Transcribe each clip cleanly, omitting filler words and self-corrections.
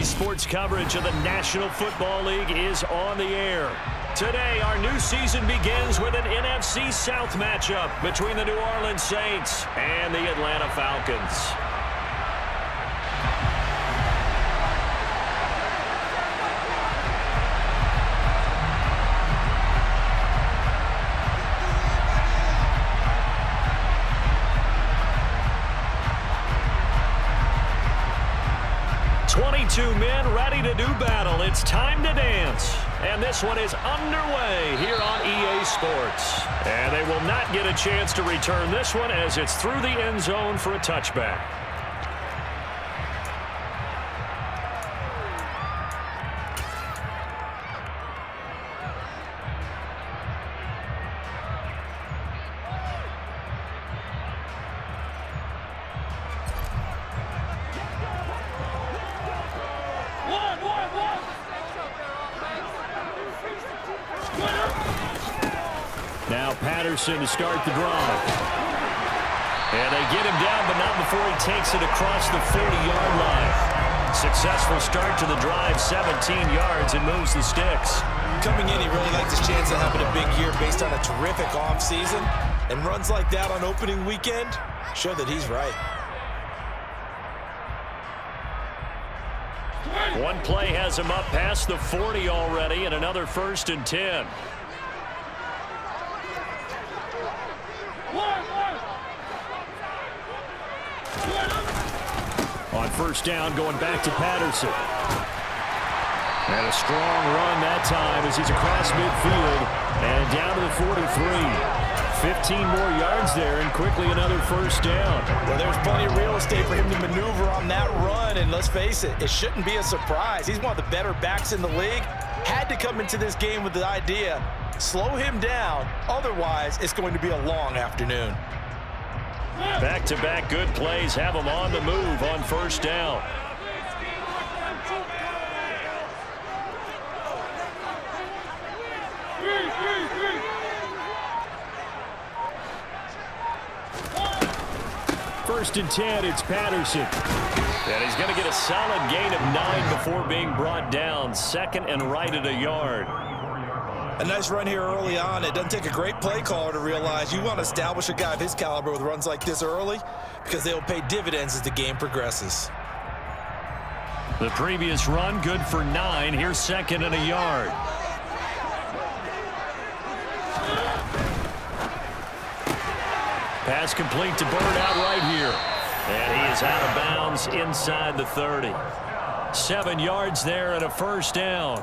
EA Sports coverage of the National Football League is on the air. Today, our new season begins with an NFC South matchup between the New Orleans Saints and the Atlanta Falcons. Two men ready to do battle. It's time to dance. And this one is underway here on EA Sports. And they will not get a chance to return this one as it's through the end zone for a touchback. Now Patterson to start the drive. And they get him down, but not before he takes it across the 40-yard line. Successful start to the drive, 17 yards, and moves the sticks. Coming in, he really likes his chance of having a big year based on a terrific offseason. And runs like that on opening weekend show that he's right. One play has him up past the 40 already, and another 1st and 10. On 1st down, going back to Patterson. And a strong run that time as he's across midfield and down to the 43. 15 more yards there and quickly another 1st down. Well, there's plenty of real estate for him to maneuver on that run, and let's face it, it shouldn't be a surprise. He's one of the better backs in the league. Had to come into this game with the idea, slow him down, otherwise it's going to be a long afternoon. Back-to-back good plays have him on the move on 1st down. First and 10, it's Patterson. And he's going to get a solid gain of 9 before being brought down. 2nd and right at a yard. A nice run here early on. It doesn't take a great play caller to realize you want to establish a guy of his caliber with runs like this early because they'll pay dividends as the game progresses. The previous run good for 9. Here's 2nd and a yard. Pass complete to Bird out right here. And he is out of bounds inside the 30. 7 yards there and a 1st down.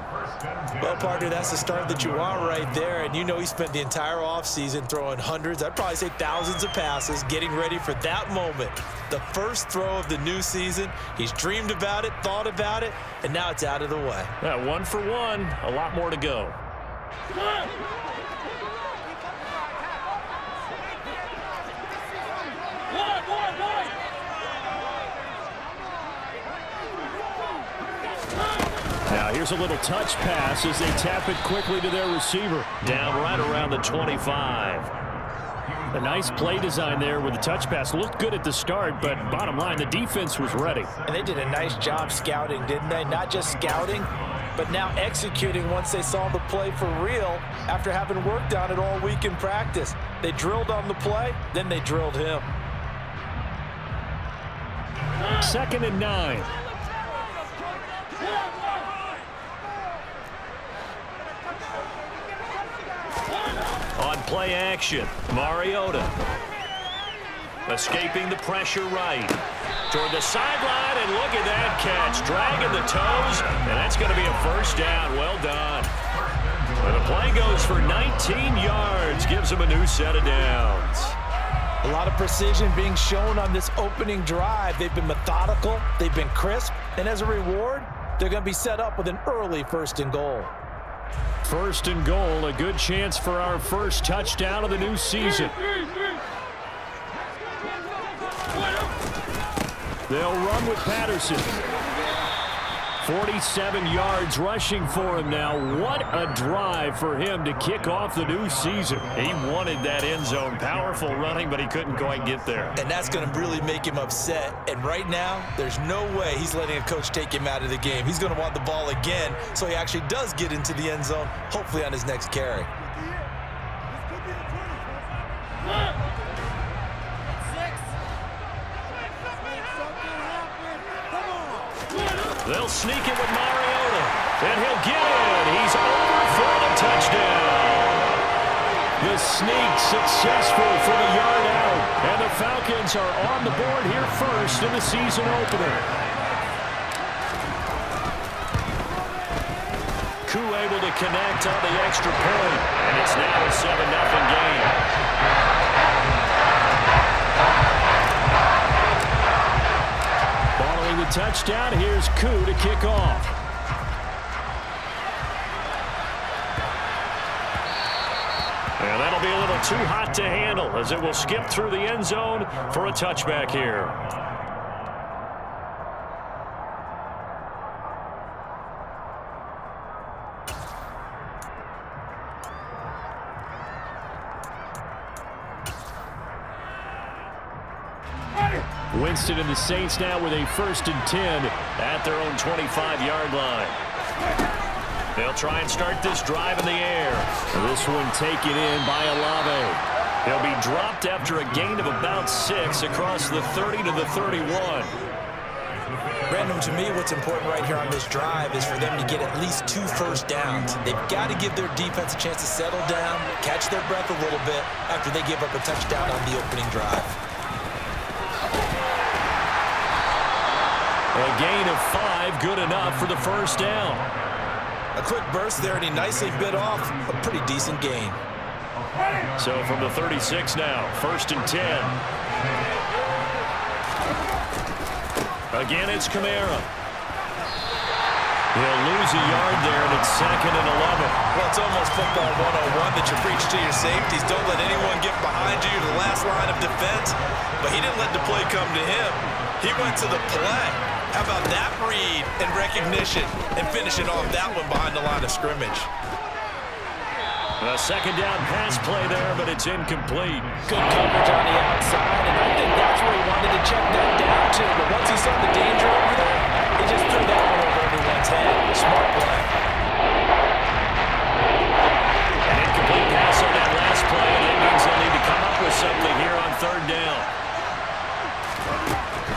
Well, partner, that's the start that you want right there. And you know he spent the entire offseason throwing hundreds, I'd probably say thousands of passes, getting ready for that moment. The first throw of the new season. He's dreamed about it, thought about it, and now it's out of the way. 1 for 1, a lot more to go. Now here's a little touch pass as they tap it quickly to their receiver. Down right around the 25. A nice play design there with the touch pass. Looked good at the start, but bottom line, the defense was ready. And they did a nice job scouting, didn't they? Not just scouting, but now executing once they saw the play for real after having worked on it all week in practice. They drilled on the play, then they drilled him. 2nd and 9. On play action, Mariota. Escaping the pressure right. Toward the sideline, and look at that catch. Dragging the toes, and that's going to be a 1st down. Well done. And the play goes for 19 yards. Gives him a new set of downs. A lot of precision being shown on this opening drive. They've been methodical. They've been crisp. And as a reward, they're going to be set up with an early 1st and goal. 1st and goal, a good chance for our first touchdown of the new season. They'll run with Patterson. 47 yards rushing for him now. What a drive for him to kick off the new season. He wanted that end zone. Powerful running, but he couldn't quite get there. And that's going to really make him upset. And right now, there's no way he's letting a coach take him out of the game. He's going to want the ball again, so he actually does get into the end zone, hopefully on his next carry. They'll sneak it with Mariota, and he'll get in. He's over for the touchdown. The sneak successful from a yard out, and the Falcons are on the board here first in the season opener. Koo able to connect on the extra point, and it's now a 7-0 game. The touchdown, here's Koo to kick off. And that'll be a little too hot to handle as it will skip through the end zone for a touchback here. Winston and the Saints now with a 1st and 10 at their own 25-yard line. They'll try and start this drive in the air. This one taken in by Olave. He'll be dropped after a gain of about 6 across the 30 to the 31. Brandon, to me, what's important right here on this drive is for them to get at least 2 first downs. They've got to give their defense a chance to settle down, catch their breath a little bit after they give up a touchdown on the opening drive. A gain of 5, good enough for the first down. A quick burst there, and he nicely bit off a pretty decent gain. So from the 36 now, 1st and 10. Again, it's Kamara. He'll lose a yard there, and it's 2nd and 11. Well, it's almost football 101 that you preach to your safeties. Don't let anyone get behind you to the last line of defense. But he didn't let the play come to him. He went to the play. How about that read and recognition and finishing off that one behind the line of scrimmage? A 2nd down pass play there, but it's incomplete. Good coverage on the outside, and I think that's where he wanted to check that down too. But once he saw the danger over there, he just threw that one over everyone's head. Smart play. An incomplete pass on that last play, and that means they'll need to come up with something here on 3rd down.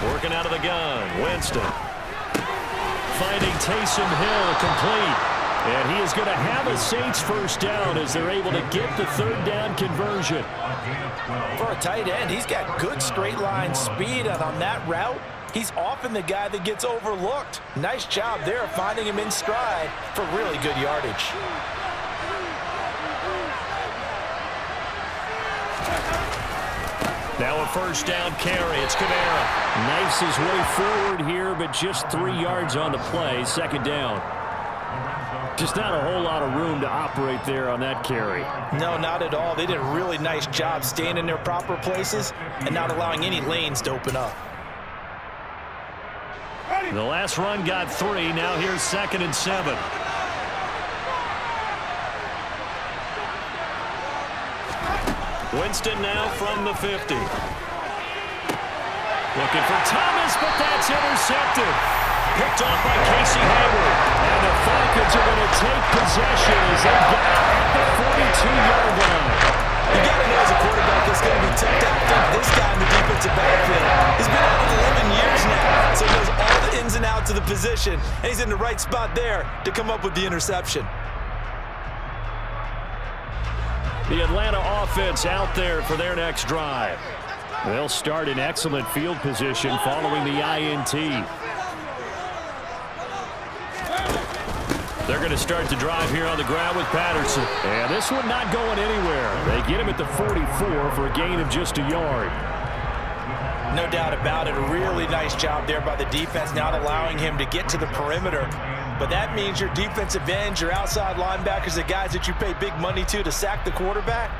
Working out of the gun, Winston. Finding Taysom Hill complete. And he is going to have a Saints first down as they're able to get the 3rd down conversion. For a tight end, he's got good straight line speed, and on that route, he's often the guy that gets overlooked. Nice job there finding him in stride for really good yardage. Now a 1st down carry. It's Kamara. Knifes his way forward here, but just 3 yards on the play. 2nd down. Just not a whole lot of room to operate there on that carry. No, not at all. They did a really nice job staying in their proper places and not allowing any lanes to open up. The last run got 3. Now here's 2nd and 7. Winston now from the 50. Looking for Thomas, but that's intercepted. Picked off by Casey Hayward. And the Falcons are going to take possession as they get at the 42-yard line. You got to know as a quarterback it's going to be tough to outthink this guy in the defensive backfield. He's been at it 11 years now, so he knows all the ins and outs of the position, and he's in the right spot there to come up with the interception. The Atlanta offense out there for their next drive. They'll start in excellent field position following the INT. They're going to start the drive here on the ground with Patterson. And this one not going anywhere. They get him at the 44 for a gain of just a yard. No doubt about it. A really nice job there by the defense, not allowing him to get to the perimeter. But that means your defensive ends, your outside linebackers, the guys that you pay big money to sack the quarterback,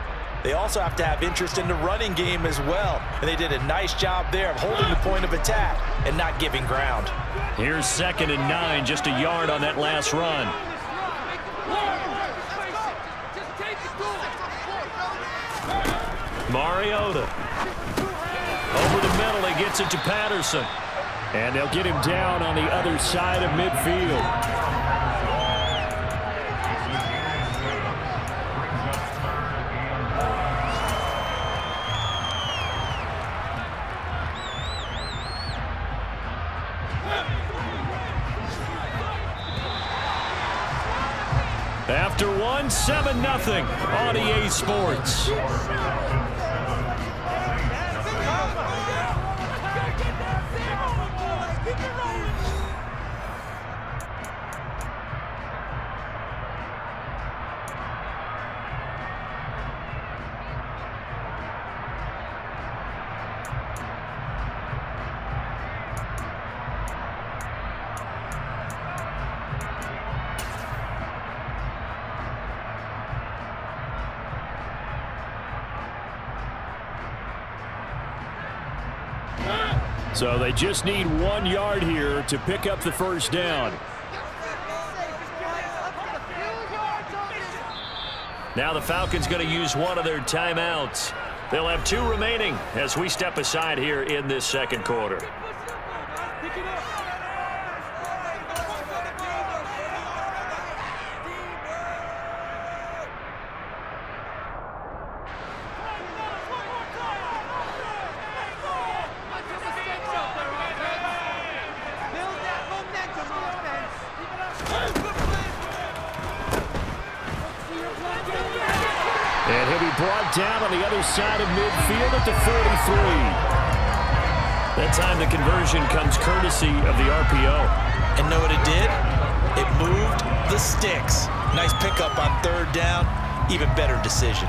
they also have to have interest in the running game as well. And they did a nice job there of holding the point of attack and not giving ground. Here's 2nd and 9, just a yard on that last run. Mariota. Over the middle, he gets it to Patterson. And they'll get him down on the other side of midfield. After one, 7-0 on EA Sports. So they just need 1 yard here to pick up the first down. Now the Falcons going to use one of their timeouts. They'll have 2 remaining as we step aside here in this second quarter. And he'll be brought down on the other side of midfield at the 43. That time the conversion comes courtesy of the RPO. And know what it did? It moved the sticks. Nice pickup on 3rd down. Even better decision.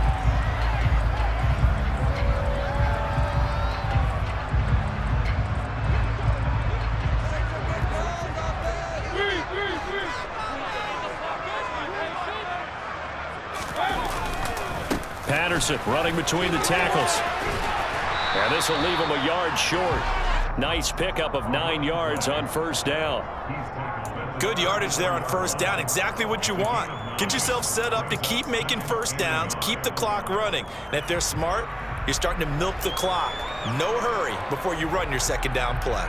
Patterson running between the tackles. And this will leave him a yard short. Nice pickup of 9 yards on 1st down. Good yardage there on 1st down. Exactly what you want. Get yourself set up to keep making 1st downs, keep the clock running. And if they're smart, you're starting to milk the clock. No hurry before you run your 2nd down play.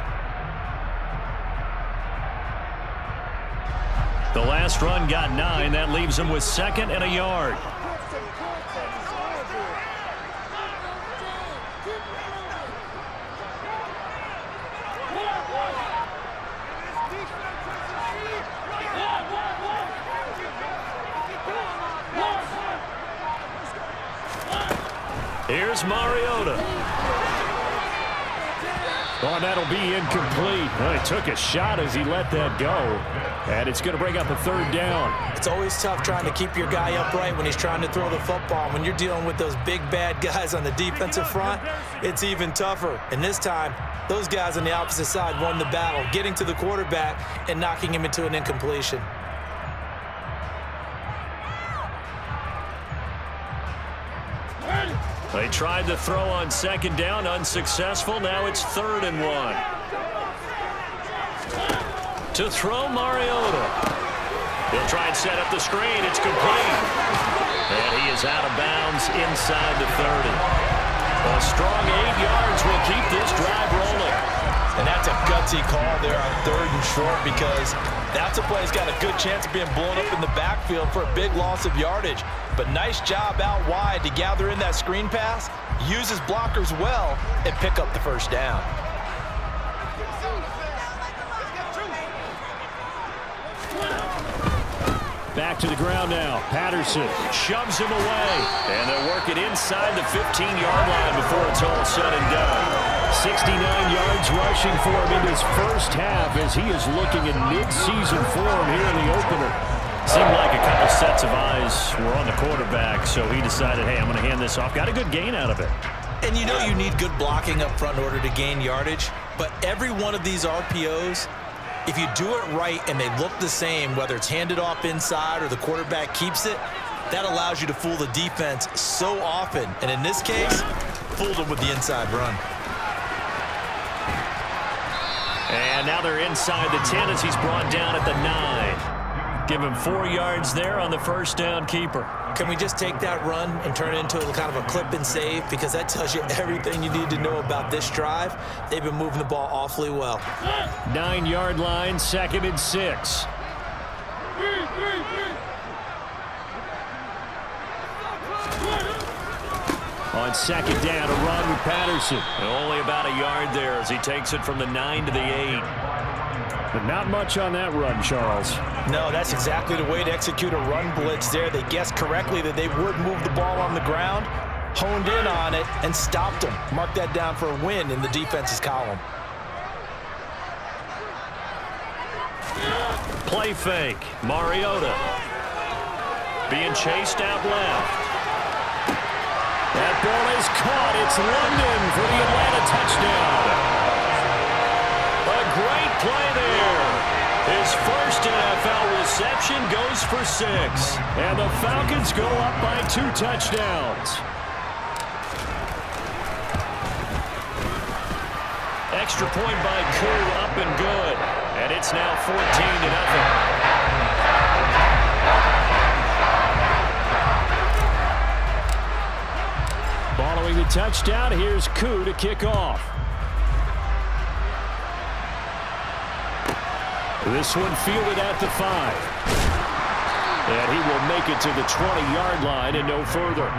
The last run got 9. That leaves him with 2nd and a yard. Here's Mariota. Oh, and that'll be incomplete. Well, he took a shot as he let that go. And it's going to bring up a 3rd down. It's always tough trying to keep your guy upright when he's trying to throw the football. When you're dealing with those big, bad guys on the defensive front, it's even tougher. And this time, those guys on the opposite side won the battle, getting to the quarterback and knocking him into an incompletion. They tried to throw on 2nd down, unsuccessful. Now it's 3rd and 1. To throw, Mariota. He'll try and set up the screen. It's complete. And he is out of bounds inside the 30. A strong 8 yards will keep this drive rolling. And that's a gutsy call there on 3rd and short, because that's a play that's got a good chance of being blown up in the backfield for a big loss of yardage. But nice job out wide to gather in that screen pass, use his blockers well, and pick up the 1st down. Back to the ground now. Patterson shoves him away. And they'll work it inside the 15-yard line before it's all said and done. 69 yards rushing for him in this first half as he is looking in mid-season form here in the opener. Seemed like a couple sets of eyes were on the quarterback, so he decided, hey, I'm going to hand this off. Got a good gain out of it. And you know you need good blocking up front in order to gain yardage, but every one of these RPOs, if you do it right and they look the same, whether it's handed off inside or the quarterback keeps it, That allows you to fool the defense so often. And in this case, fooled them with the inside run. And now they're inside the 10 as he's brought down at the 9. Give him 4 yards there on the first down keeper. Can we just take that run and turn it into kind of a clip and save? Because that tells you everything you need to know about this drive. They've been moving the ball awfully well. 9-yard line, 2nd and 6. On 2nd down, a run with Patterson. Only about a yard there as he takes it from the 9 to the 8. But not much on that run, Charles. No, that's exactly the way to execute a run blitz there. They guessed correctly that they would move the ball on the ground, honed in on it, and stopped them. Mark that down for a win in the defense's column. Play fake. Mariota being chased out left. That ball is caught. It's London for the Atlanta touchdown. A great play there. His first NFL reception goes for 6. And the Falcons go up by 2 touchdowns. Extra point by Koo, up and good. And it's now 14-0. Following the touchdown, here's Koo to kick off. This one fielded at the 5. And he will make it to the 20-yard line and no further.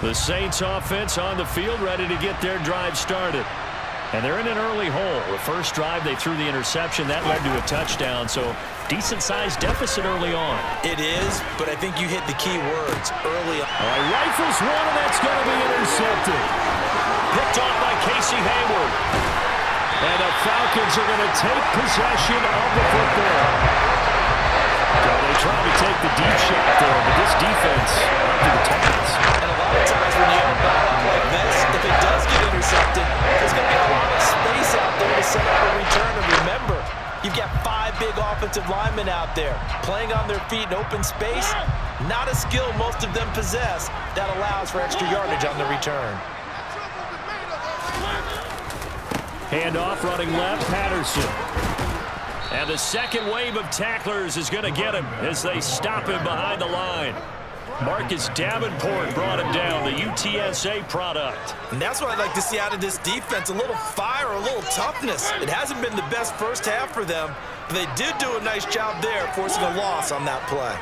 The Saints offense on the field ready to get their drive started. And they're in an early hole. The first drive they threw the interception. That led to a touchdown. So decent-sized deficit early on. It is, but I think you hit the key words early on. All right, rifles one, and that's going to be intercepted. Picked off by Casey Hayward. And the Falcons are going to take possession of the football. So they try to take the deep shot there, but this defense up to the task. And a lot of times when you have a ball like this, if it does get intercepted, there's going to be a lot of space out there to set up a return. And remember, you've got 5 big offensive linemen out there playing on their feet in open space. Not a skill most of them possess that allows for extra yardage on the return. Handoff running left, Patterson. And the second wave of tacklers is going to get him as they stop him behind the line. Marcus Davenport brought him down, the UTSA product. And that's what I'd like to see out of this defense, a little fire, a little toughness. It hasn't been the best first half for them, but they did do a nice job there, forcing a loss on that play.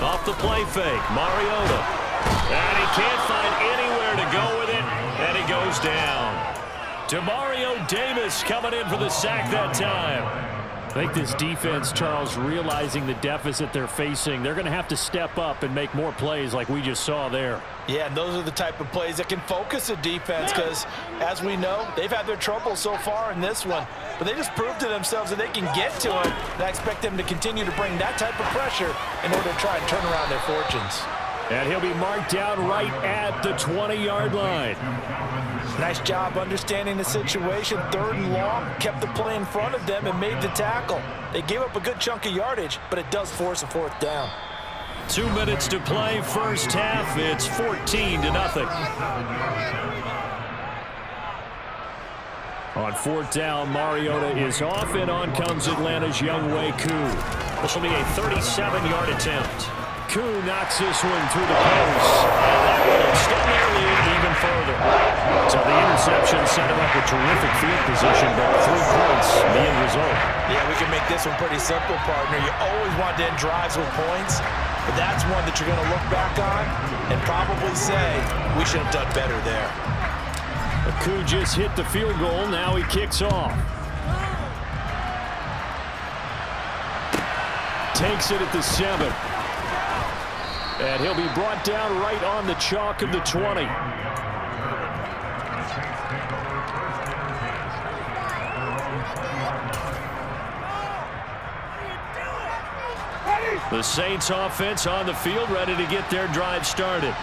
Off the play fake, Mariota. And he can't find anywhere to go with it, and he goes down. Demario Davis coming in for the sack that time. I think this defense, Charles, realizing the deficit they're facing, they're going to have to step up and make more plays like we just saw there. Yeah, and those are the type of plays that can focus a defense because, as we know, they've had their trouble so far in this one. But they just proved to themselves that they can get to it, and I expect them to continue to bring that type of pressure in order to try and turn around their fortunes. And he'll be marked down right at the 20-yard line. Nice job understanding the situation. 3rd and long, kept the play in front of them and made the tackle. They gave up a good chunk of yardage, but it does force a 4th down. 2 minutes to play first half. It's 14-0. On 4th down, Mariota is off, and on comes Atlanta's Younghoe Koo. This will be a 37-yard attempt. Koo knocks this one through the post. And that will extend their lead even further. So the interception set him up with terrific field position, but 3 points the end result. Yeah, we can make this one pretty simple, partner. You always want to end drives with points, but that's one that you're going to look back on and probably say, we should have done better there. Koo just hit the field goal. Now he kicks off. Takes it at the 7. And he'll be brought down right on the chalk of the 20. The Saints offense on the field, ready to get their drive started.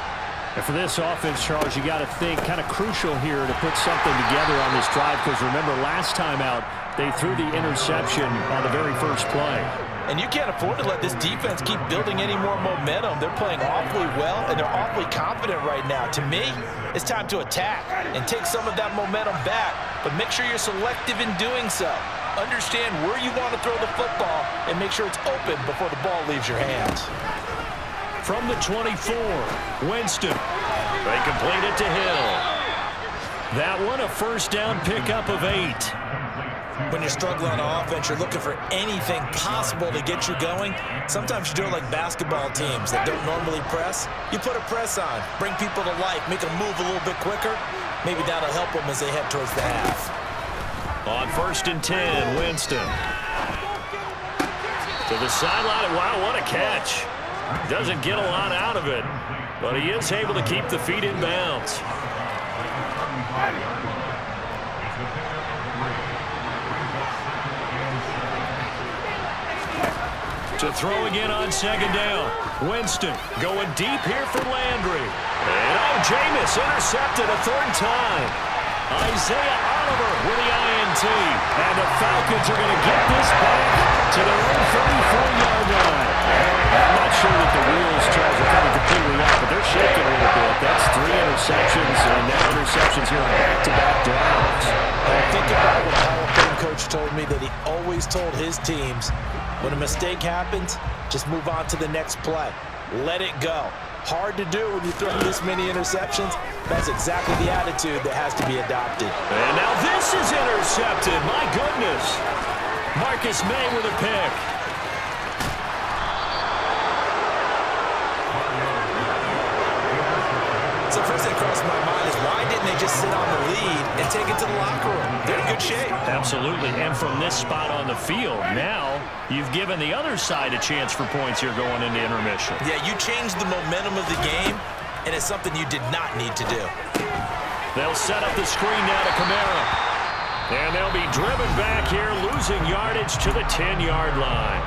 And for this offense, Charles, you got to think kind of crucial here to put something together on this drive, because remember last time out they threw the interception on the very first play. And you can't afford to let this defense keep building any more momentum. They're playing awfully well, and they're awfully confident right now. To me, it's time to attack and take some of that momentum back, but make sure you're selective in doing so. Understand where you want to throw the football and make sure it's open before the ball leaves your hands. From the 24, Winston. They complete it to Hill. That one a first down pickup of 8. When you're struggling on offense, you're looking for anything possible to get you going. Sometimes you do it like basketball teams that don't normally press. You put a press on, bring people to life, make them move a little bit quicker. Maybe that'll help them as they head towards the half. On 1st and 10, Winston. To the sideline. Wow, what a catch. Doesn't get a lot out of it, but he is able to keep the feet in bounds. To throw again on 2nd down. Winston going deep here for Landry. And Jameis intercepted a 3rd time. Isaiah Oliver with the INT. And the Falcons are going to get this back to their own 34-yard line. I'm not sure that the wheels, Charles, are coming completely off, but they're shaking a little bit. That's 3 interceptions, and now interceptions here on back-to-back drives. I think about what the Hall of Fame coach told me, that he always told his teams, when a mistake happens, just move on to the next play. Let it go. Hard to do when you throw this many interceptions. That's exactly the attitude that has to be adopted. And now this is intercepted. My goodness. Marcus May with a pick. So first thing crossed my mind is, why didn't they just sit on the lead and take it to the locker room? They're in good shape. Absolutely. And from this spot on the field, now you've given the other side a chance for points here going into intermission. Yeah, you changed the momentum of the game, and it's something you did not need to do. They'll set up the screen now to Kamara. And they'll be driven back here, losing yardage to the 10-yard line.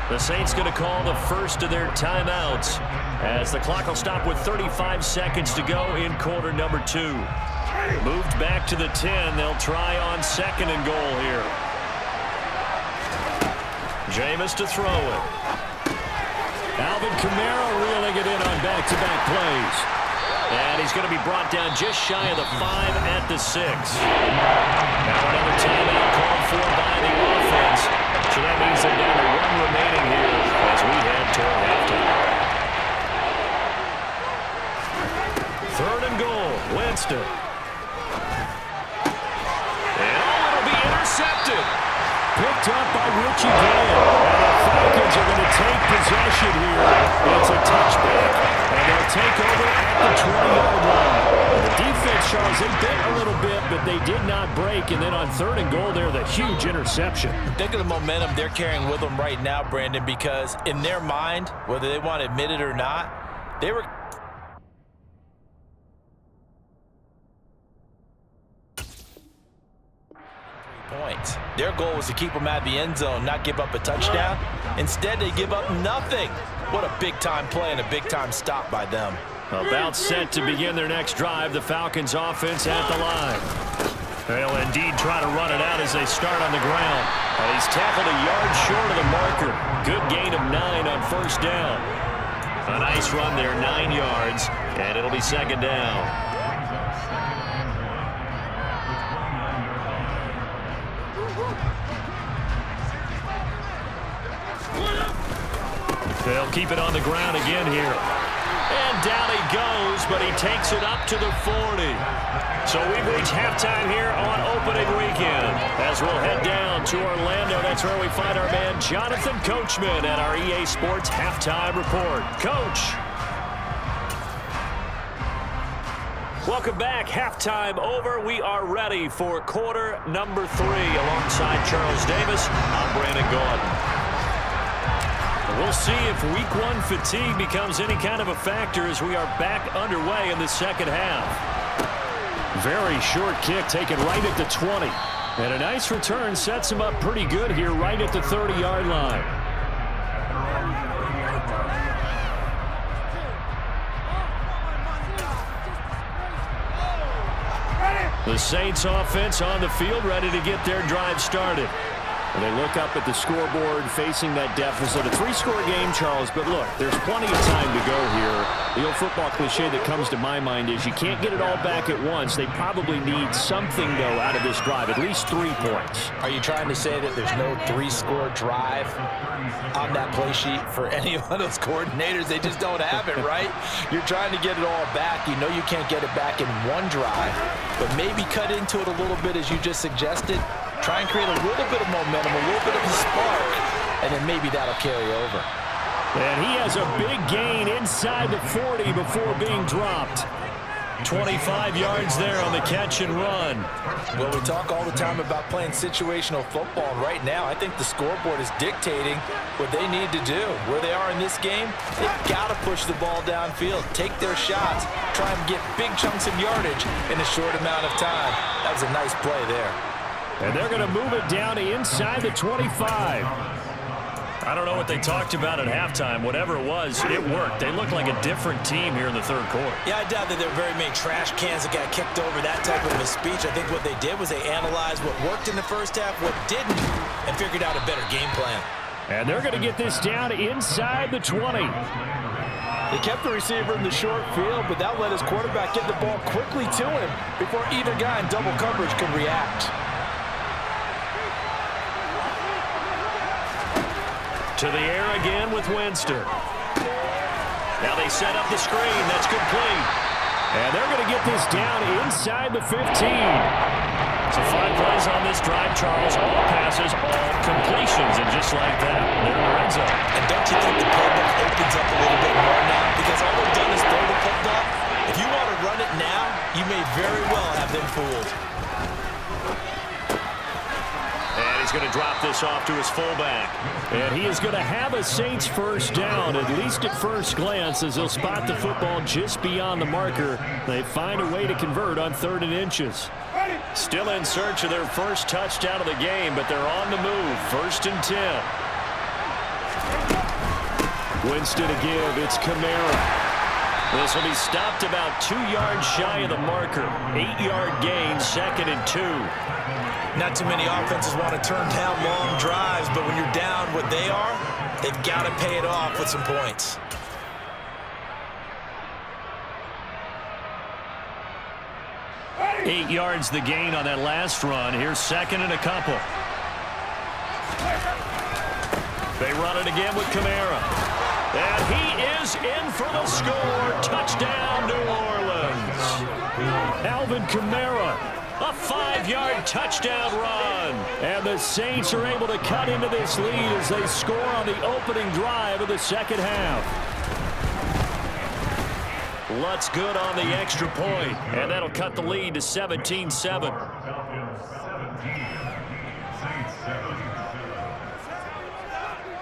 The Saints going to call the first of their timeouts, as the clock will stop with 35 seconds to go in quarter number 2. Moved back to the 10. They'll try on 2nd and goal here. Jameis to throw it. Alvin Kamara reeling it in on back-to-back plays. And he's going to be brought down just shy of the 5 at the 6. Now another timeout called for by the offense. So that means they're down to 1 remaining here as we head toward halftime. 3rd and goal, Winston. And it'll be intercepted. Picked up by Richie Gale. And the Falcons are going to take possession here. It's a touchback, and they'll take over at the 20-yard line. The defense, Charles, they bit a little bit, but they did not break. And then on 3rd and goal there, the huge interception. Think of the momentum they're carrying with them right now, Brandon, because in their mind, whether they want to admit it or not, they were points. Their goal was to keep them at the end zone, not give up a touchdown. Instead, they give up nothing. What a big-time play and a big-time stop by them. About set to begin their next drive, the Falcons offense at the line. They'll indeed try to run it out as they start on the ground. He's tackled a yard short of the marker. Good gain of 9 on 1st down. A nice run there, 9 yards, and it'll be 2nd down. They'll keep it on the ground again here. And down he goes, but he takes it up to the 40. So we've reached halftime here on opening weekend. As we'll head down to Orlando, that's where we find our man Jonathan Coachman at our EA Sports Halftime Report. Coach. Welcome back. Halftime over. We are ready for quarter number 3. Alongside Charles Davis, I'm Brandon Gordon. We'll see if week 1 fatigue becomes any kind of a factor as we are back underway in the second half. Very short kick taken right at the 20. And a nice return sets him up pretty good here right at the 30-yard line. The Saints offense on the field, ready to get their drive started. And they look up at the scoreboard facing that deficit. A 3-score game, Charles, but look, there's plenty of time to go here. The old football cliche that comes to my mind is you can't get it all back at once. They probably need something, though, out of this drive, at least 3 points. Are you trying to say that there's no 3-score drive on that play sheet for any of those coordinators? They just don't have it, right? You're trying to get it all back. You know you can't get it back in one drive, but maybe cut into it a little bit as you just suggested. Try and create a little bit of momentum, a little bit of a spark, and then maybe that'll carry over. And he has a big gain inside the 40 before being dropped. 25 yards there on the catch and run. Well, we talk all the time about playing situational football, and right now I think the scoreboard is dictating what they need to do. Where they are in this game, they've got to push the ball downfield, take their shots, try and get big chunks of yardage in a short amount of time. That was a nice play there. And they're going to move it down to inside the 25. I don't know what they talked about at halftime. Whatever it was, it worked. They look like a different team here in the third quarter. Yeah, I doubt that there were very many trash cans that got kicked over, that type of a speech. I think what they did was they analyzed what worked in the first half, what didn't, and figured out a better game plan. And they're going to get this down inside the 20. They kept the receiver in the short field, but that let his quarterback get the ball quickly to him before either guy in double coverage could react. To the air again with Winster. Now they set up the screen. That's complete. And they're going to get this down inside the 15. So 5 plays on this drive, Charles. All passes, all completions. And just like that, they're in the red zone. And don't you think the playbook opens up a little bit more now? Because all they've done is throw the football. If you want to run it now, you may very well have them fooled. And he's going to drop this off to his fullback. And he is going to have a Saints first down, at least at first glance, as they'll spot the football just beyond the marker. They find a way to convert on 3rd and inches. Still in search of their first touchdown of the game, but they're on the move. 1st and 10. Winston to give. It's Kamara. This will be stopped about 2 yards shy of the marker. 8-yard gain, 2nd and 2. Not too many offenses want to turn down long drives, but when you're down what they are, they've got to pay it off with some points. Eight yards the gain on that last run. Here's 2nd and a couple. They run it again with Kamara. And he is in for the score. Touchdown, New Orleans. Alvin Kamara. A 5-yard touchdown run. And the Saints are able to cut into this lead as they score on the opening drive of the second half. Lutz good on the extra point, and that'll cut the lead to 17-7.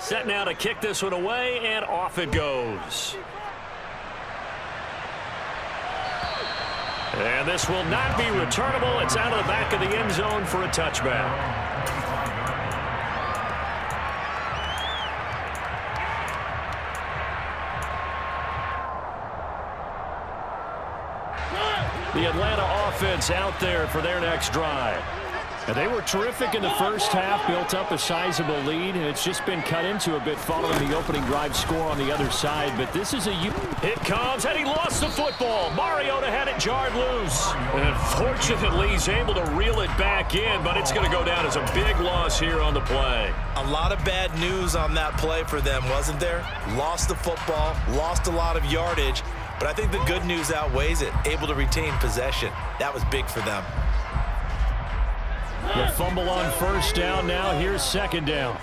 Set now to kick this one away, and off it goes. And this will not be returnable. It's out of the back of the end zone for a touchback. The Atlanta offense out there for their next drive. And they were terrific in the first half, built up a sizable lead, and it's just been cut into a bit following the opening drive score on the other side. But this is a... It comes, and he lost the football. Mariota had it jarred loose. And fortunately, he's able to reel it back in, but it's going to go down as a big loss here on the play. A lot of bad news on that play for them, wasn't there? Lost the football, lost a lot of yardage, but I think the good news outweighs it. Able to retain possession. That was big for them. The fumble on first down. Now here's second down.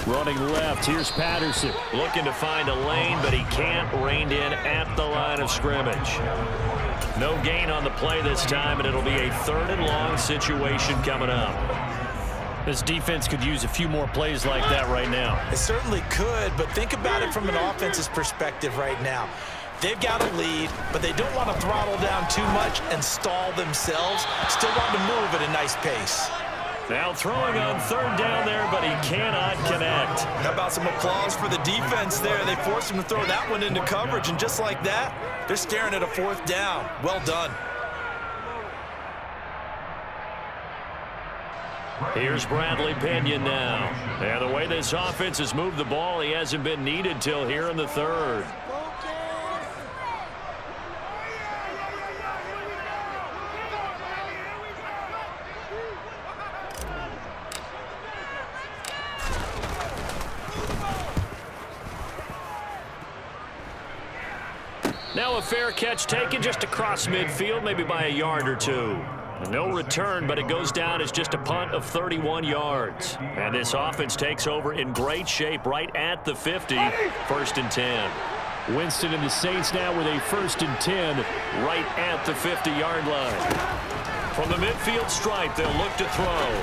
Running left, here's Patterson. Looking to find a lane, but he can't. Reined in at the line of scrimmage. No gain on the play this time, and it'll be a 3rd and long situation coming up. This defense could use a few more plays like that right now. It certainly could, but think about it from an offense's perspective right now. They've got a lead, but they don't want to throttle down too much and stall themselves. Still want to move at a nice pace. Now throwing on third down there, but he cannot connect. How about some applause for the defense there? They forced him to throw that one into coverage, and just like that, they're staring at a fourth down. Well done. Here's Bradley Pinion now. And the way this offense has moved the ball, he hasn't been needed till here in the third. Now a fair catch taken just across midfield, maybe by a yard or two. No return, but it goes down as just a punt of 31 yards. And this offense takes over in great shape right at the 50, 1st and 10. Winston and the Saints now with a 1st and 10 right at the 50-yard line. From the midfield stripe, they'll look to throw.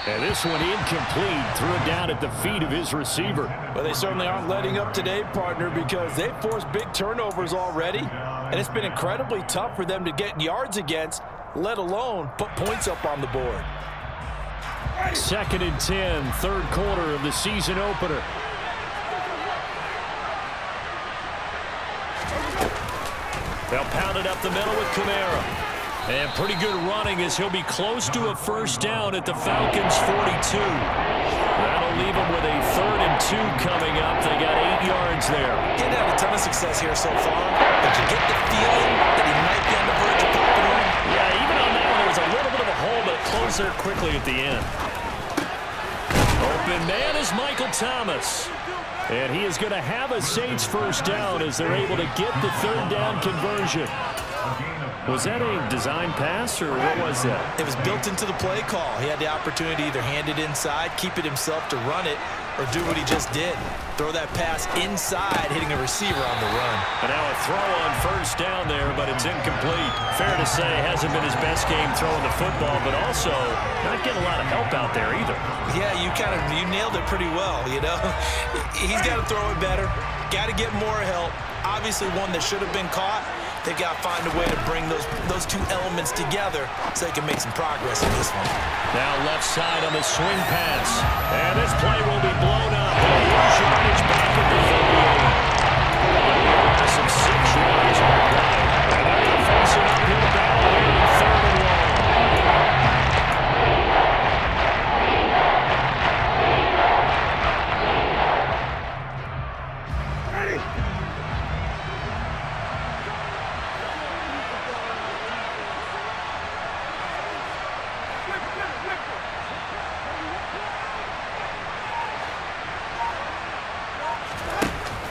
And this one incomplete. Threw it down at the feet of his receiver. Well, they certainly aren't letting up today, partner, because they've forced big turnovers already. And it's been incredibly tough for them to get yards against, let alone put points up on the board. 2nd and 10, 3rd quarter of the season opener. They'll pound it up the middle with Kamara. And pretty good running as he'll be close to a 1st down at the Falcons' 42. That'll leave them with a 3rd and 2 coming up. They got 8 yards there. He's had a ton of success here so far, but you get the feeling that he might be on the verge of popping one. Yeah, even on that one, there was a little bit of a hole, but it closed there quickly at the end. Open man is Michael Thomas. And he is going to have a Saints 1st down as they're able to get the 3rd down conversion. Was that a design pass, or what was that? It was built into the play call. He had the opportunity to either hand it inside, keep it himself to run it, or do what he just did. Throw that pass inside, hitting a receiver on the run. And now a throw on 1st down there, but it's incomplete. Fair to say, hasn't been his best game throwing the football, but also not getting a lot of help out there either. Yeah, you nailed it pretty well, you know. He's got to throw it better. Got to get more help. Obviously one that should have been caught. They've got to find a way to bring those two elements together so they can make some progress in this one. Now left side on the swing pass. And this play will be blown up. And here's yardage back at the 38. Some 6 yards on the play. And now they're facing uphill battle here in 3rd and long.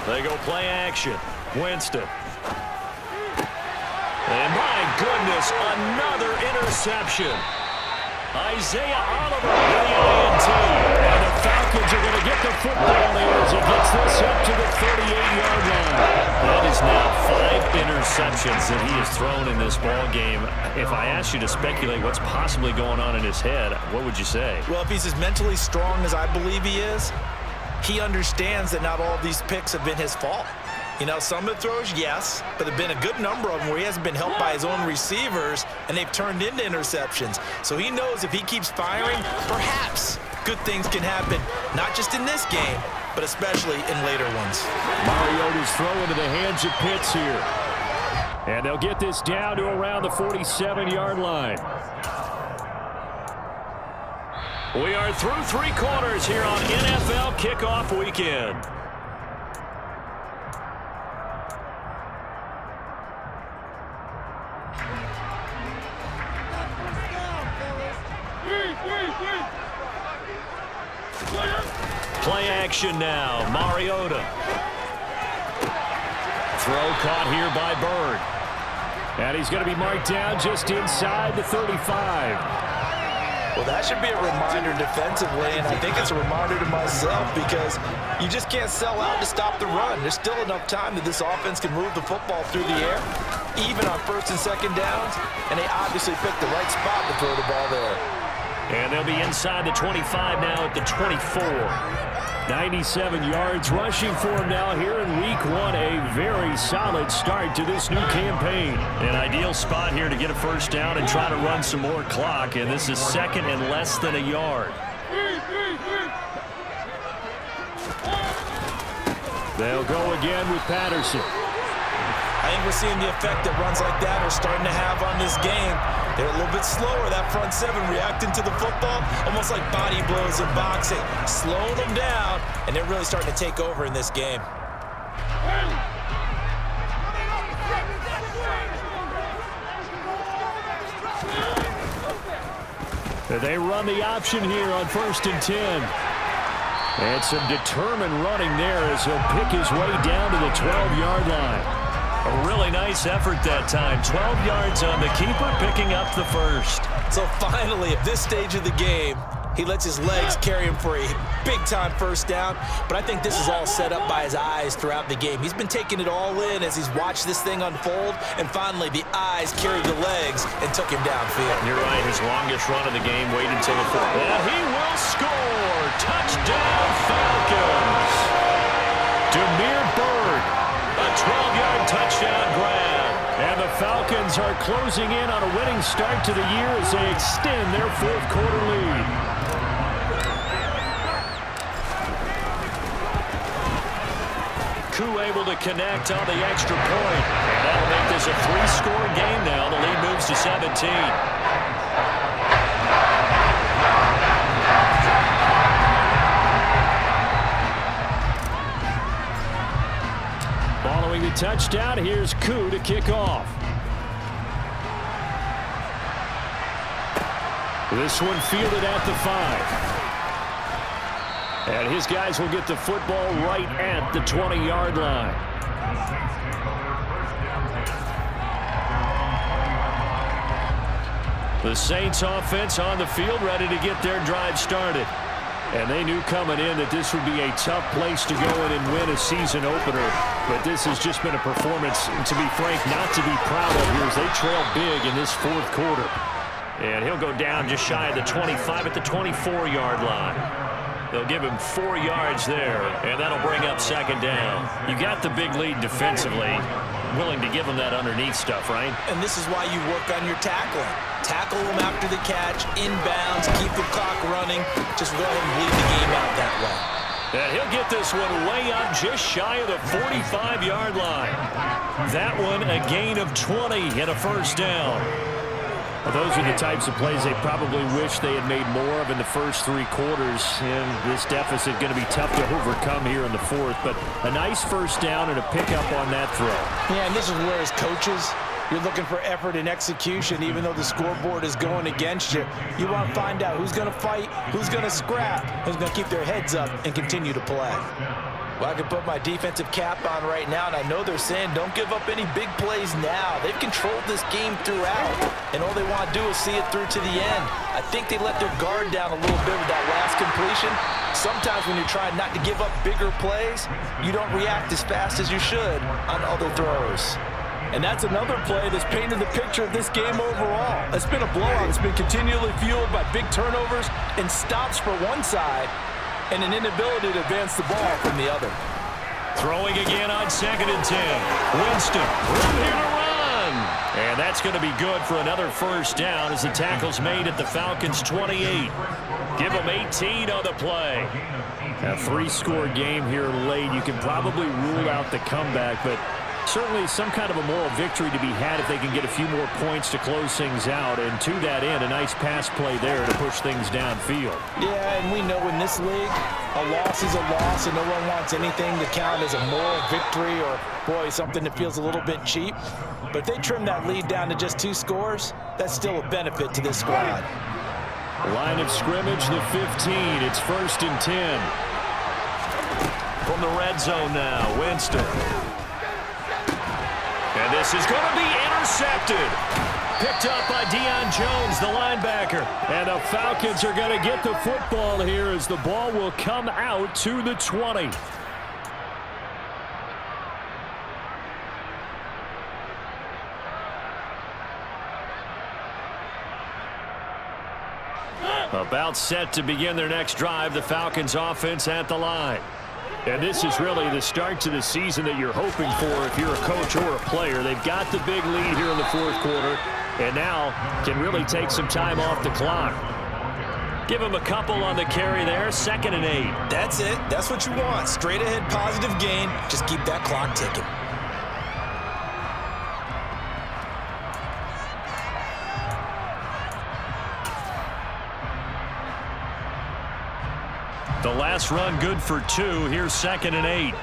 They go play action. Winston. And my goodness, another interception. Isaiah Oliver with the INT. And the Falcons are going to get the football there as it gets this up to the 38-yard line. That is now 5 interceptions that he has thrown in this ball game. If I asked you to speculate what's possibly going on in his head, what would you say? Well, if he's as mentally strong as I believe he is, he understands that not all of these picks have been his fault. You know, some of the throws, yes, but there have been a good number of them where he hasn't been helped by his own receivers, and they've turned into interceptions. So he knows if he keeps firing, perhaps good things can happen, not just in this game, but especially in later ones. Mariota's throw into the hands of Pitts here. And they'll get this down to around the 47-yard line. We are through 3 quarters here on NFL Kickoff Weekend. Play action now. Mariota. Throw caught here by Bird. And he's going to be marked down just inside the 35. Well, that should be a reminder defensively, and I think it's a reminder to myself because you just can't sell out to stop the run. There's still enough time that this offense can move the football through the air, even on 1st and 2nd downs, and they obviously picked the right spot to throw the ball there. And they'll be inside the 25 now at the 24. 97 yards rushing for him now here in week 1. A very solid start to this new campaign. An ideal spot here to get a first down and try to run some more clock. And this is second and less than a yard. They'll go again with Patterson. I think we're seeing the effect that runs like that are starting to have on this game. They're a little bit slower, that front seven, reacting to the football, almost like body blows in boxing, slowing them down, and they're really starting to take over in this game. They run the option here on 1st and 10. And some determined running there as he'll pick his way down to the 12-yard line. A really nice effort that time. 12 yards on the keeper, picking up the first. So finally, at this stage of the game, he lets his legs carry him for a big-time first down. But I think this is all set up by his eyes throughout the game. He's been taking it all in as he's watched this thing unfold. And finally, the eyes carried the legs and took him downfield. You're right. His longest run of the game waited until the fourth. And he will score. Touchdown, Falcons. Demir Bird. A 12-yard touchdown grab. And the Falcons are closing in on a winning start to the year as they extend their fourth-quarter lead. Koo able to connect on the extra point. And that'll make this a 3-score game now. The lead moves to 17. Following the touchdown, here's Koo to kick off. This one fielded at the 5. And his guys will get the football right at the 20-yard line. The Saints offense on the field, ready to get their drive started. And they knew coming in that this would be a tough place to go in and win a season opener. But this has just been a performance, to be frank, not to be proud of here as they trail big in this fourth quarter. And he'll go down just shy of the 25 at the 24-yard line. They'll give him 4 yards there, and that'll bring up second down. You got the big lead defensively. Willing to give him that underneath stuff, right? And this is why you work on your tackling. Tackle them after the catch, inbounds, keep the clock running. Just go ahead and bleed the game out that way. And he'll get this one way up just shy of the 45-yard line. That one a gain of 20 and a first down. Well, those are the types of plays they probably wish they had made more of in the first 3 quarters. And this deficit going to be tough to overcome here in the fourth. But a nice first down and a pickup on that throw. Yeah, and this is where as coaches, you're looking for effort and execution. Even though the scoreboard is going against you, you want to find out who's going to fight, who's going to scrap, who's going to keep their heads up and continue to play. Well, I can put my defensive cap on right now, and I know they're saying don't give up any big plays now. They've controlled this game throughout, and all they want to do is see it through to the end. I think they let their guard down a little bit with that last completion. Sometimes when you're trying not to give up bigger plays, you don't react as fast as you should on other throws. And that's another play that's painted the picture of this game overall. It's been a blowout. It's been continually fueled by big turnovers and stops for one side, and an inability to advance the ball from the other. Throwing again on 2nd and 10. Winston, room here to run. And that's going to be good for another first down as the tackle's made at the Falcons' 28. Give them 18 on the play. A 3-score game here late. You can probably rule out the comeback, but certainly some kind of a moral victory to be had if they can get a few more points to close things out. And to that end, a nice pass play there to push things downfield. Yeah, and we know in this league, a loss is a loss, and no one wants anything to count as a moral victory or, boy, something that feels a little bit cheap. But if they trim that lead down to just 2 scores, that's still a benefit to this squad. Line of scrimmage, the 15. It's 1st and 10. From the red zone now, Winston. And this is going to be intercepted. Picked up by Deion Jones, the linebacker. And the Falcons are going to get the football here as the ball will come out to the 20. About set to begin their next drive, the Falcons offense at the line. And this is really the start to the season that you're hoping for if you're a coach or a player. They've got the big lead here in the fourth quarter, and now can really take some time off the clock. Give him a couple on the carry there, 2nd and 8. That's it. That's what you want. Straight ahead positive gain. Just keep that clock ticking. The last run good for 2. Here's 2nd and 8.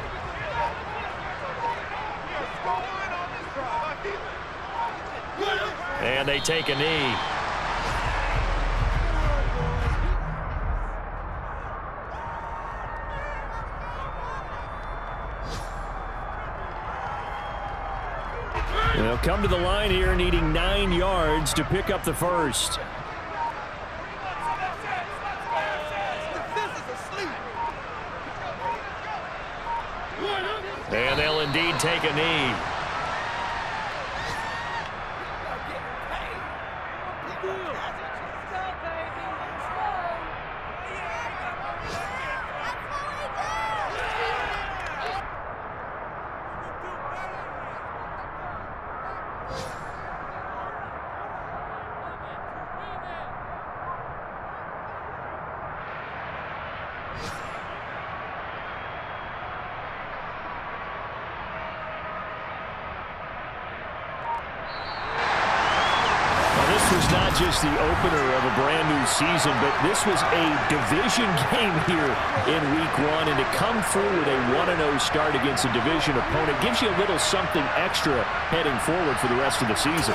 And they take a knee. They'll come to the line here needing 9 yards to pick up the first. And they'll indeed take a knee. This was not just the opener of a brand new season, but this was a division game here in week 1, and to come through with a 1-0 start against a division opponent gives you a little something extra heading forward for the rest of the season.